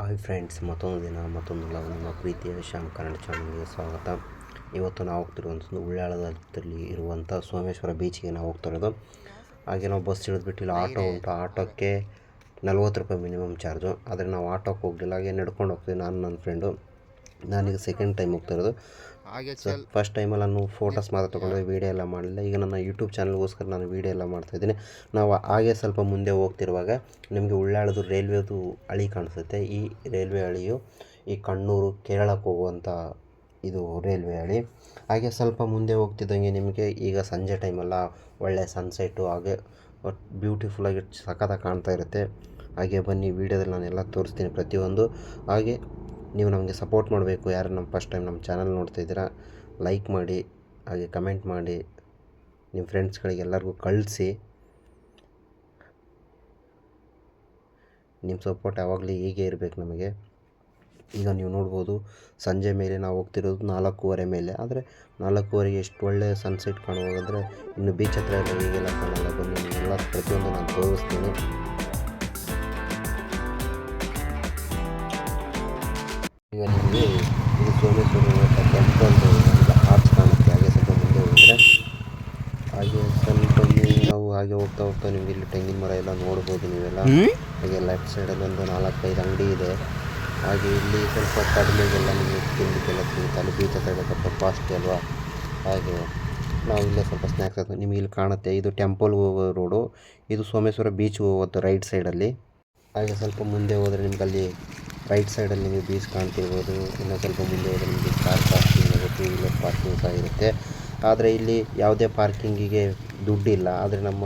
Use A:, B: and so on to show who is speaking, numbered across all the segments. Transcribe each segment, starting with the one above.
A: Hi friends, ಮತ್ತೊಂದು ದಿನ ಮತ್ತೊಂದು ಲವ್ ನಿಮ್ಮ ಪ್ರೀತಿಯ ಶ್ಯಾಮ್ ಕನ್ನಡ ಚಾನಲ್ಗೆ ಸ್ವಾಗತ. ಇವತ್ತು ನಾವು ಹೋಗ್ತಿರುವಂಥದ್ದು ಉಳ್ಳಾಳದಲ್ಲಿ ಇರುವಂಥ ಸೋಮೇಶ್ವರ ಬೀಚಿಗೆ ನಾವು ಹೋಗ್ತಿರೋದು. ಹಾಗೆ ನಾವು ಬಸ್ ಹಿಡಿದ್ಬಿಟ್ಟು ಇಲ್ಲಿ ಆಟೋ ಉಂಟು. ಆಟೋಕ್ಕೆ 40 ರೂಪಾಯಿ ಮಿನಿಮಮ್ ಚಾರ್ಜು. ಆದರೆ ನಾವು ಆಟೋಕ್ಕೆ ಹೋಗಲಿಲ್ಲ, ಹಾಗೆ ನಡ್ಕೊಂಡು ಹೋಗ್ತೀವಿ. ನಾನು ನನ್ನ ಫ್ರೆಂಡು. ನಾನೀಗ ಸೆಕೆಂಡ್ ಟೈಮ್ ಹೋಗ್ತಿರೋದು. ಫಸ್ಟ್ ಟೈಮಲ್ಲಿ ನಾನು ಫೋಟೋಸ್ ಮಾತ್ರ ತೊಗೊಂಡು ವೀಡಿಯೋ ಎಲ್ಲ ಮಾಡಲಿಲ್ಲ. ಈಗ ನನ್ನ ಯೂಟ್ಯೂಬ್ ಚಾನಲ್ಗೋಸ್ಕರ ನಾನು ವೀಡಿಯೋ ಎಲ್ಲ ಮಾಡ್ತಾಯಿದ್ದೀನಿ. ನಾವು ಹಾಗೆ ಸ್ವಲ್ಪ ಮುಂದೆ ಹೋಗ್ತಿರುವಾಗ ನಿಮಗೆ ಉಳ್ಳಾಳದ ರೈಲ್ವೇದು ಹಳಿ ಕಾಣಿಸುತ್ತೆ. ಈ ರೈಲ್ವೆ ಹಳಿಯು ಈ ಕಣ್ಣೂರು ಕೇರಳಕ್ಕೆ ಹೋಗುವಂಥ ಇದು ರೈಲ್ವೆ ಹಳಿ. ಹಾಗೆ ಸ್ವಲ್ಪ ಮುಂದೆ ಹೋಗ್ತಿದ್ದಂಗೆ ನಿಮಗೆ ಈಗ ಸಂಜೆ ಟೈಮೆಲ್ಲ ಒಳ್ಳೆ ಸನ್ಸೆಟ್ಟು, ಹಾಗೆ ಬ್ಯೂಟಿಫುಲ್ಲಾಗಿ ಸಖತ್ತಾಗಿ ಕಾಣ್ತಾ ಇರುತ್ತೆ. ಹಾಗೆ ಬನ್ನಿ, ವೀಡಿಯೋದಲ್ಲಿ ನಾನೆಲ್ಲ ತೋರಿಸ್ತೀನಿ ಪ್ರತಿಯೊಂದು. ಹಾಗೆ ನೀವು ನಮಗೆ ಸಪೋರ್ಟ್ ಮಾಡಬೇಕು. ಯಾರು ನಮ್ಮ ಫಸ್ಟ್ ಟೈಮ್ ನಮ್ಮ ಚಾನಲ್ ನೋಡ್ತಾಯಿದ್ದೀರಾ, ಲೈಕ್ ಮಾಡಿ, ಹಾಗೆ ಕಮೆಂಟ್ ಮಾಡಿ, ನಿಮ್ಮ ಫ್ರೆಂಡ್ಸ್ಗಳಿಗೆ ಎಲ್ಲರಿಗೂ ಕಳಿಸಿ. ನಿಮ್ಮ ಸಪೋರ್ಟ್ ಯಾವಾಗಲೂ ಹೀಗೆ ಇರಬೇಕು ನಮಗೆ. ಈಗ ನೀವು ನೋಡ್ಬೋದು, ಸಂಜೆ ಮೇಲೆ ನಾವು ಹೋಗ್ತಿರೋದು 4:15 ಮೇಲೆ. ಆದರೆ 4:15ಗೆ ಎಷ್ಟು ಒಳ್ಳೆ ಸನ್ಸೆಟ್ ಕಾಣುವಾಗಂದರೆ ಇನ್ನು ಬೀಚ್ ಹತ್ರ ಎಲ್ಲ ಹೀಗೆಲ್ಲ ಕಾಣಲ್ಲ. ಬನ್ನಿ, ಎಲ್ಲ ಪ್ರತಿಯೊಂದು ನಾನು ತೋರಿಸ್ತೀನಿ. ಈಗ ನಿಮಗೆ ಇದು ಸೋಮೇಶ್ವರ ಟೆಂಪಲ್ ಆರ್ಚ್ ಕಾಣುತ್ತೆ. ಹಾಗೆ ಸ್ವಲ್ಪ ಮುಂದೆ ಹೋದರೆ ಹಾಗೆ ಸ್ವಲ್ಪ ನಾವು ಹಾಗೆ ಹೋಗ್ತಾ ನಿಮಗೆ ಇಲ್ಲಿ ತೆಂಗಿನ ಮರ ಎಲ್ಲ ನೋಡ್ಬೋದು ನೀವೆಲ್ಲ. ಹಾಗೆ ಲೆಫ್ಟ್ ಸೈಡಲ್ಲಿ ಒಂದು 4-5 ಅಂಗಡಿ ಇದೆ. ಹಾಗೆ ಇಲ್ಲಿ ಸ್ವಲ್ಪ ಕಡಿಮೆಗೆಲ್ಲ ನಿಮಗೆ ತಿಂಡಿಗೆಲ್ಲ ತಿಂತಾರೆ. ಬೀಚ್ ಹತ್ರ ಸ್ವಲ್ಪ ಕಾಸ್ಟ್ಲಿ ಅಲ್ವಾ. ಹಾಗೆ ನಾವು ಇಲ್ಲೇ ಸ್ವಲ್ಪ ಸ್ನ್ಯಾಕ್ಸ್ ಹಾಕಿ ನಿಮಗೆ ಇಲ್ಲಿ ಕಾಣುತ್ತೆ. ಇದು ಟೆಂಪಲ್ಗೆ ಹೋಗೋ ರೋಡು. ಇದು ಸೋಮೇಶ್ವರ ಬೀಚ್ಗೆ ಹೋಗೋದು ರೈಟ್ ಸೈಡಲ್ಲಿ. ಹಾಗೆ ಸ್ವಲ್ಪ ಮುಂದೆ ಹೋದರೆ ನಿಮ್ಗೆ ಅಲ್ಲಿ ರೈಟ್ ಸೈಡಲ್ಲಿ ನಿಮಗೆ ಬೀಚ್ ಕಾಣ್ತಿರ್ಬೋದು. ಇನ್ನು ಸ್ವಲ್ಪ ಮುಂದೆ ಹೋದರೆ ನಿಮಗೆ ಕಾರ್ ಪಾರ್ಕಿಂಗ್ ಹಾಗೂ 2 ವೀಲರ್ ಪಾರ್ಕಿಂಗ್ ಸಹ ಇರುತ್ತೆ. ಆದರೆ ಇಲ್ಲಿ ಯಾವುದೇ ಪಾರ್ಕಿಂಗಿಗೆ ದುಡ್ಡಿಲ್ಲ. ಆದರೆ ನಮ್ಮ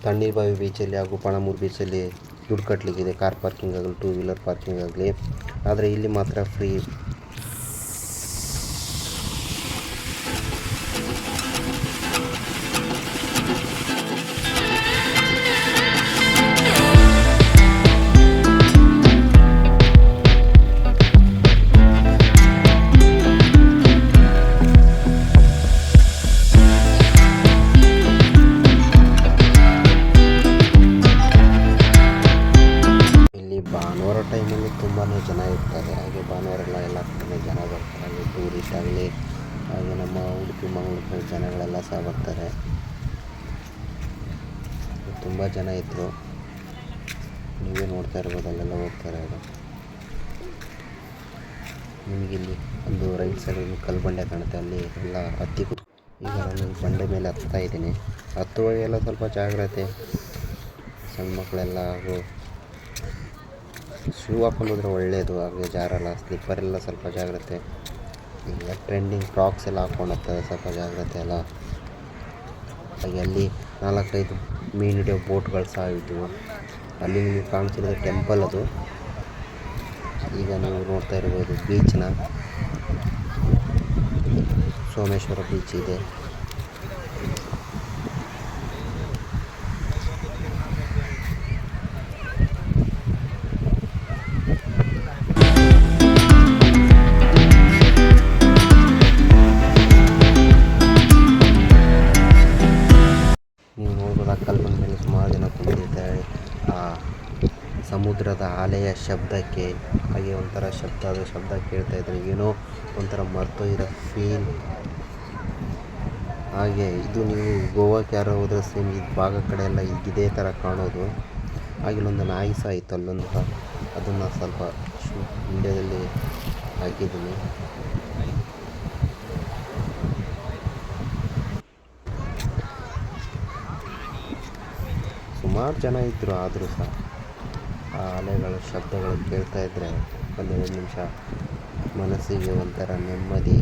A: ತಣ್ಣೀರ್ಬಾವಿ ಬೀಚಲ್ಲಿ ಹಾಗೂ ಪಣಮೂರು ಬೀಚಲ್ಲಿ ದುಡ್ಡು ಕಟ್ಟಲಿಕ್ಕಿದೆ, ಕಾರ್ ಪಾರ್ಕಿಂಗ್ ಆಗಲಿ 2 ವೀಲರ್ ಪಾರ್ಕಿಂಗ್ ಆಗಲಿ. ಆದರೆ ಇಲ್ಲಿ ಮಾತ್ರ ಫ್ರೀ. ಭಾನುವಾರ ಟೈಮಲ್ಲಿ ತುಂಬಾ ಜನ ಇರ್ತಾರೆ. ಹಾಗೆ ಭಾನುವಾರ ಎಲ್ಲ ಕಡೆ ಜನ ಬರ್ತಾರೆ. ಹಾಗೆ ಟೂರಿಸ್ಟ್ ಆಗಲಿ, ಹಾಗೆ ನಮ್ಮ ಉಡುಪಿ ಮಂಗಳೂರು ಜನಗಳೆಲ್ಲ ಸಹ ಬರ್ತಾರೆ. ತುಂಬ ಜನ ಇದ್ದರು, ನೀವೇ ನೋಡ್ತಾ ಇರ್ಬೋದು. ಅಲ್ಲೆಲ್ಲ ಹೋಗ್ತಾರೆ. ಅದು ನಿಮಗಿಲ್ಲಿ ಒಂದು ರೈಟ್ ಸೈಡ್ ಕಲ್ಲು ಬಂಡೆ ಕಾಣುತ್ತೆ. ಅಲ್ಲಿ ಎಲ್ಲ ಹತ್ತಿ ಈಗ ನಾನು ಬಂಡೆ ಮೇಲೆ ಹತ್ತಾ ಇದ್ದೀನಿ. ಹತ್ತುವಾಗ ಎಲ್ಲ ಸ್ವಲ್ಪ ಜಾಗ್ರತೆ. ಸಣ್ಣ ಮಕ್ಕಳೆಲ್ಲ ಹಾಗೂ ಶೂ ಹಾಕೊಂಡು ಹೋದರೆ ಒಳ್ಳೆಯದು. ಹಾಗೆ ಜಾರಲ್ಲ. ಸ್ಲಿಪ್ಪರೆಲ್ಲ ಸ್ವಲ್ಪ ಜಾಗ್ರತೆ. ಈಗ ಟ್ರೆಂಡಿಂಗ್ ಕ್ರಾಕ್ಸ್ ಎಲ್ಲ ಹಾಕ್ಕೊಂಡು ಹೋಗ್ತಾರೆ, ಸ್ವಲ್ಪ ಜಾಗ್ರತೆ ಎಲ್ಲ. ಹಾಗೆ ಅಲ್ಲಿ 4-5 ಮೀನು ಹಿಡಿಯೋ ಬೋಟ್ಗಳು ಸಹ ಇದ್ದವು. ಅಲ್ಲಿ ನಿಮಗೆ ಕಾಣಿಸಿರೋದು ಟೆಂಪಲ್ ಅದು. ಈಗ ನೀವು ನೋಡ್ತಾ ಇರ್ಬೋದು ಬೀಚ್ನ, ಸೋಮೇಶ್ವರ ಬೀಚ್ ಇದೆ. ನೀವು ನೋಡ್ಬೋದು, ಆ ಕಲ್ಲು ಬಂದ ಮೇಲೆ ಸುಮಾರು ಜನ ಕುಂತಿರ್ತಾರೆ. ಆ ಸಮುದ್ರದ ಅಲೆಯ ಶಬ್ದಕ್ಕೆ ಹಾಗೆ ಒಂಥರ ಶಬ್ದ ಕೇಳ್ತಾ ಇದ್ರೆ ಏನೋ ಒಂಥರ ಮರ್ತೋಗಿರೋ ಫೀಲ್. ಹಾಗೆ ಇದು ನೀವು ಗೋವಾಕ್ಕೆ ಯಾರೋ ಹೋದರೆ ಸೇಮ್ ಈ ಭಾಗ ಕಡೆ ಎಲ್ಲ ಇದೇ ಥರ ಕಾಣೋದು. ಹಾಗೆ ಇಲ್ಲೊಂದು ನಾಯಿ ಸಹ ಇತ್ತು ಅಲ್ಲೊಂದು. ಅದನ್ನು ಸ್ವಲ್ಪ ವಿಡಿಯೋದಲ್ಲಿ ಹಾಕಿದ್ದೀನಿ. ಸುಮಾರು ಜನ ಇದ್ದರು. ಆದರೂ ಸಹ ಆ ಅಲೆಗಳ ಶಬ್ದಗಳು ಕೇಳ್ತಾ ಇದ್ದರೆ 1-2 ನಿಮಿಷ ಮನಸ್ಸಿಗೆ ಒಂಥರ ನೆಮ್ಮದಿ.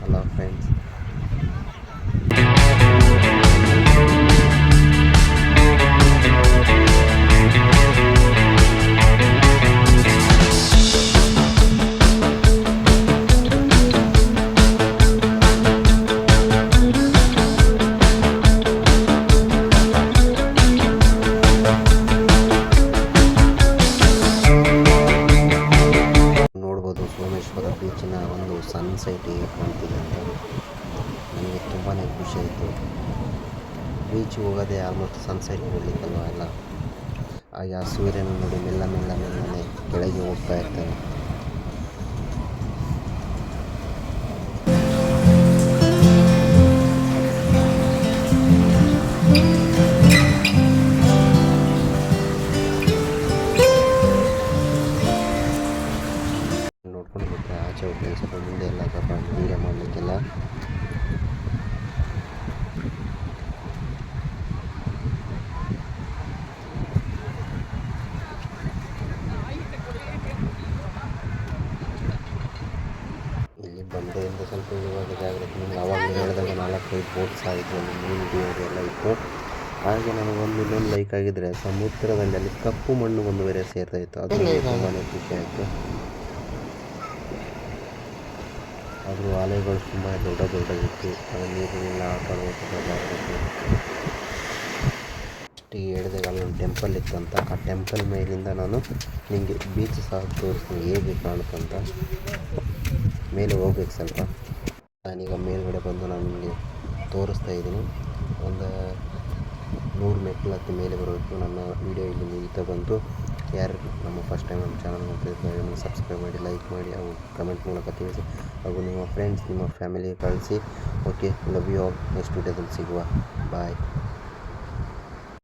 A: Hello friends. ಸೋಮೇಶ್ವರ ಬೀಚಿನ ಒಂದು ಸನ್ಸೆಟ್ ಹೇಗೆ ಕಾಣ್ತಿದೆ ಅಂತ ನನಗೆ ತುಂಬಾ ಖುಷಿ ಆಯಿತು. ಬೀಚಿಗೆ ಹೋಗೋದೇ ಆಲ್ಮೋಸ್ಟ್ ಸನ್ಸೆಟ್ ನೋಡಲಿಕ್ಕಲ್ವ ಎಲ್ಲ. ಹಾಗೆ ಆ ಸೂರ್ಯನ ನೋಡಿ ಮೆಲ್ಲನೆ ಕೆಳಗೆ ಹೋಗ್ತಾ ಇರ್ತಾನೆ. ನೋಡ್ಕೊಂಡು ಮತ್ತೆ ಆಚೆ ಹೋಗ್ತೀನಿ, ಸ್ವಲ್ಪ ಮುಂದೆ ಎಲ್ಲ ಸ್ವಲ್ಪ ವೀಡಿಯೋ ಮಾಡಲಿಕ್ಕೆಲ್ಲ. ಇಲ್ಲಿ ಬಂಡೆಯಿಂದ ಸ್ವಲ್ಪ ಇಳಿಯುವಾಗ ಜಾಗ್ರತೆ. ನಿಮ್ಗೆ ಆವಾಗಲೇ ಹೇಳಿದಾಗ 4-5 ಬೋಟ್ಸ್ ಆಯಿತು, ಒಂದು ಮೀನು ದೇವರು ಎಲ್ಲ ಇತ್ತು. ಹಾಗೆ ನನಗೆ ಇನ್ನೊಂದು ಲೈಕ್ ಆಗಿದ್ದರೆ ಸಮುದ್ರದಲ್ಲಿ ಅಲ್ಲಿ ಕಪ್ಪು ಮಣ್ಣು ಒಂದು ಬೇರೆ ಸೇರ್ತಾ ಇತ್ತು. ಅದು ತುಂಬಾ ಖುಷಿ ಆಯಿತು. ಆದರೂ ಅಲೆಗಳು ತುಂಬ ದೊಡ್ಡದಿತ್ತು. ನೀರಿನೆಲ್ಲ ಆಟ ಆಡಬೇಕು. ಅಷ್ಟು ಹೇಳಿದಾಗ ಅಲ್ಲೊಂದು ಟೆಂಪಲ್ ಇತ್ತಂತ. ಆ ಟೆಂಪಲ್ ಮೇಲಿಂದ ನಾನು ನಿಮಗೆ ಬೀಚ್ ಸಹ ತೋರಿಸ್ತೀನಿ ಹೇಗೆ ಕಾಣುತ್ತಂತ. ಮೇಲೆ ಹೋಗ್ಬೇಕು ಸ್ವಲ್ಪ. ನಾನೀಗ ಮೇಲ್ಗಡೆ ಬಂದು ನಾನು ನಿಮಗೆ ತೋರಿಸ್ತಾ ಇದ್ದೀನಿ. ಒಂದು 100 ಮೆಟ್ಲು ಹತ್ತಿ ಮೇಲೆ ಬರಬೇಕು. ನನ್ನ ವೀಡಿಯೋ ಇಲ್ಲಿ ಮುಗಿತಾ ಬಂತು. ಯಾರು ನಮ್ಮ ಫಸ್ಟ್ ಟೈಮ್ ನಮ್ಮ ಚಾನಲ್ ನೋಡ್ತಿರ್ತಾರೆ ಸಬ್ಸ್ಕ್ರೈಬ್ ಮಾಡಿ, ಲೈಕ್ ಮಾಡಿ, ಹಾಗೂ ಕಮೆಂಟ್ ಮೂಲಕ ತಿಳಿಸಿ, ಹಾಗೂ ನಿಮ್ಮ ಫ್ರೆಂಡ್ಸ್ ನಿಮ್ಮ ಫ್ಯಾಮಿಲಿಗೆ ಕಳಿಸಿ. Okay, love you all. Next ವೀಡಿಯೋದಲ್ಲಿ ಸಿಗುವ. ಬಾಯ್.